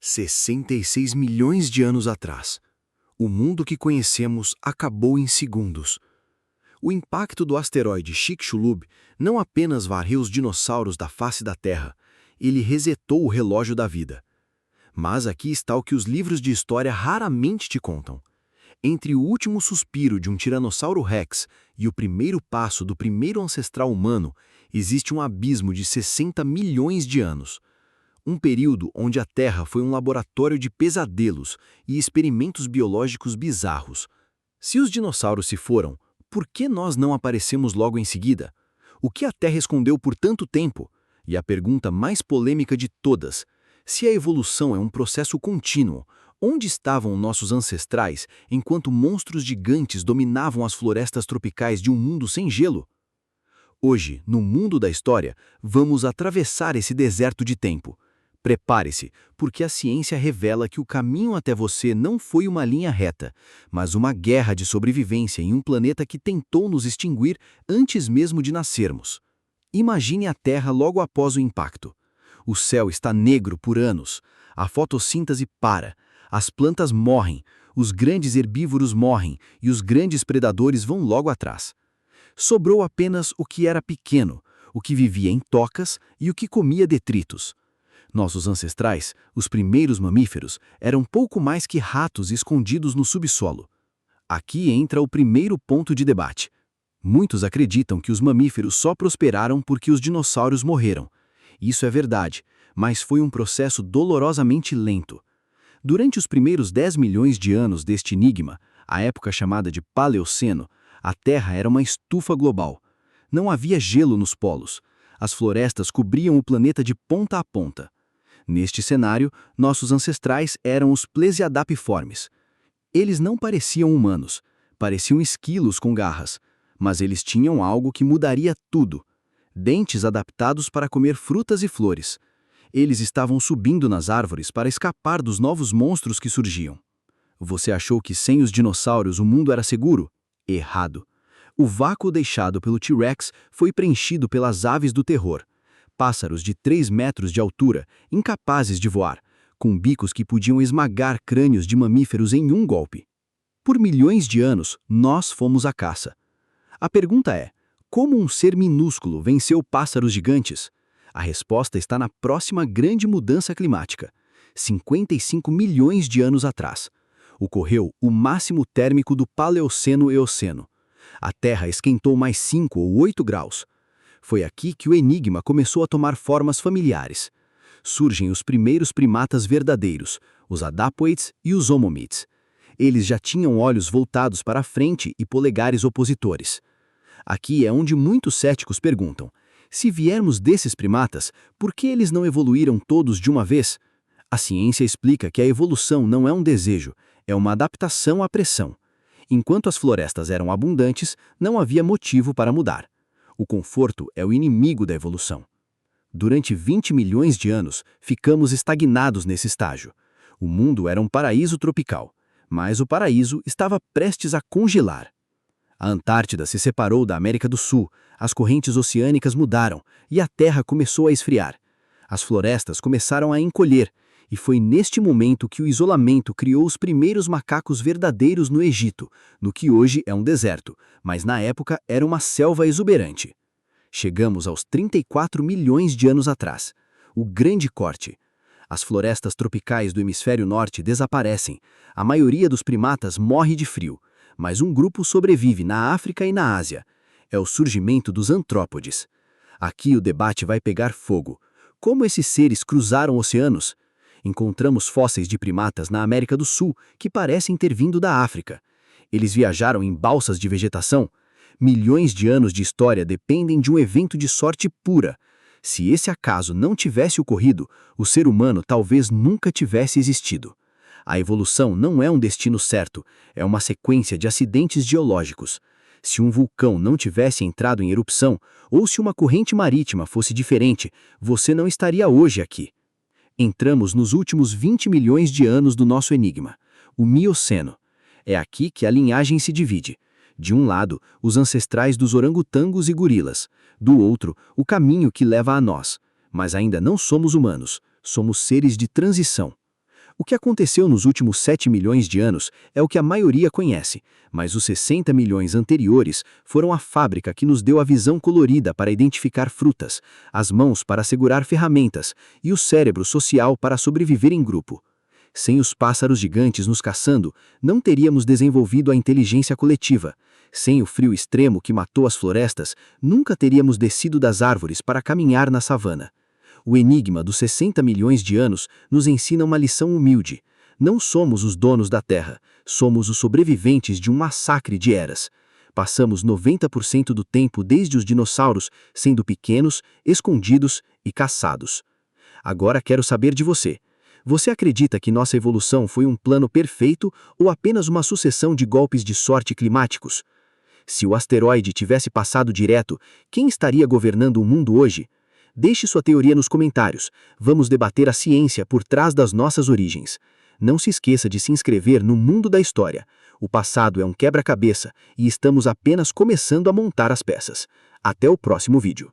66 milhões de anos atrás. O mundo que conhecemos acabou em segundos. O impacto do asteroide Chicxulub não apenas varreu os dinossauros da face da Terra, ele resetou o relógio da vida. Mas aqui está o que os livros de história raramente te contam. Entre o último suspiro de um Tiranossauro Rex e o primeiro passo do primeiro ancestral humano, existe um abismo de 60 milhões de anos. Um período onde a Terra foi um laboratório de pesadelos e experimentos biológicos bizarros. Se os dinossauros se foram, por que nós não aparecemos logo em seguida? O que a Terra escondeu por tanto tempo? E a pergunta mais polêmica de todas: se a evolução é um processo contínuo, onde estavam nossos ancestrais enquanto monstros gigantes dominavam as florestas tropicais de um mundo sem gelo? Hoje, no mundo da história, vamos atravessar esse deserto de tempo. Prepare-se, porque a ciência revela que o caminho até você não foi uma linha reta, mas uma guerra de sobrevivência em um planeta que tentou nos extinguir antes mesmo de nascermos. Imagine a Terra logo após o impacto. O céu está negro por anos, a fotossíntese para, as plantas morrem, os grandes herbívoros morrem e os grandes predadores vão logo atrás. Sobrou apenas o que era pequeno, o que vivia em tocas e o que comia detritos. Nossos ancestrais, os primeiros mamíferos, eram pouco mais que ratos escondidos no subsolo. Aqui entra o primeiro ponto de debate. Muitos acreditam que os mamíferos só prosperaram porque os dinossauros morreram. Isso é verdade, mas foi um processo dolorosamente lento. Durante os primeiros 10 milhões de anos deste enigma, a época chamada de Paleoceno, a Terra era uma estufa global. Não havia gelo nos polos. As florestas cobriam o planeta de ponta a ponta. Neste cenário, nossos ancestrais eram os Plesiadapiformes. Eles não pareciam humanos, pareciam esquilos com garras, mas eles tinham algo que mudaria tudo: dentes adaptados para comer frutas e flores. Eles estavam subindo nas árvores para escapar dos novos monstros que surgiam. Você achou que sem os dinossauros o mundo era seguro? Errado. O vácuo deixado pelo T-Rex foi preenchido pelas aves do terror. Pássaros de 3 metros de altura, incapazes de voar, com bicos que podiam esmagar crânios de mamíferos em um golpe. Por milhões de anos, nós fomos a caça. A pergunta é: como um ser minúsculo venceu pássaros gigantes? A resposta está na próxima grande mudança climática. 55 milhões de anos atrás, ocorreu o máximo térmico do Paleoceno-Eoceno. A Terra esquentou mais 5 ou 8 graus. Foi aqui que o enigma começou a tomar formas familiares. Surgem os primeiros primatas verdadeiros, os Adapoides e os Hominids. Eles já tinham olhos voltados para a frente e polegares opositores. Aqui é onde muitos céticos perguntam: se viermos desses primatas, por que eles não evoluíram todos de uma vez? A ciência explica que a evolução não é um desejo, é uma adaptação à pressão. Enquanto as florestas eram abundantes, não havia motivo para mudar. O conforto é o inimigo da evolução. Durante 20 milhões de anos, ficamos estagnados nesse estágio. O mundo era um paraíso tropical, mas o paraíso estava prestes a congelar. A Antártida se separou da América do Sul, as correntes oceânicas mudaram e a Terra começou a esfriar. As florestas começaram a encolher, e foi neste momento que o isolamento criou os primeiros macacos verdadeiros no Egito, no que hoje é um deserto, mas na época era uma selva exuberante. Chegamos aos 34 milhões de anos atrás. O grande corte. As florestas tropicais do hemisfério norte desaparecem, a maioria dos primatas morre de frio, mas um grupo sobrevive na África e na Ásia. É o surgimento dos antrópodes. Aqui o debate vai pegar fogo. Como esses seres cruzaram oceanos? Encontramos fósseis de primatas na América do Sul que parecem ter vindo da África. Eles viajaram em balsas de vegetação. Milhões de anos de história dependem de um evento de sorte pura. Se esse acaso não tivesse ocorrido, o ser humano talvez nunca tivesse existido. A evolução não é um destino certo, é uma sequência de acidentes geológicos. Se um vulcão não tivesse entrado em erupção, ou se uma corrente marítima fosse diferente, você não estaria hoje aqui. Entramos nos últimos 20 milhões de anos do nosso enigma, o Mioceno. É aqui que a linhagem se divide. De um lado, os ancestrais dos orangotangos e gorilas. Do outro, o caminho que leva a nós. Mas ainda não somos humanos, somos seres de transição. O que aconteceu nos últimos 7 milhões de anos é o que a maioria conhece, mas os 60 milhões anteriores foram a fábrica que nos deu a visão colorida para identificar frutas, as mãos para segurar ferramentas e o cérebro social para sobreviver em grupo. Sem os pássaros gigantes nos caçando, não teríamos desenvolvido a inteligência coletiva. Sem o frio extremo que matou as florestas, nunca teríamos descido das árvores para caminhar na savana. O enigma dos 60 milhões de anos nos ensina uma lição humilde. Não somos os donos da Terra, somos os sobreviventes de um massacre de eras. Passamos 90% do tempo desde os dinossauros sendo pequenos, escondidos e caçados. Agora quero saber de você. Você acredita que nossa evolução foi um plano perfeito ou apenas uma sucessão de golpes de sorte climáticos? Se o asteroide tivesse passado direto, quem estaria governando o mundo hoje? Deixe sua teoria nos comentários. Vamos debater a ciência por trás das nossas origens. Não se esqueça de se inscrever no Mundo da História. O passado é um quebra-cabeça e estamos apenas começando a montar as peças. Até o próximo vídeo.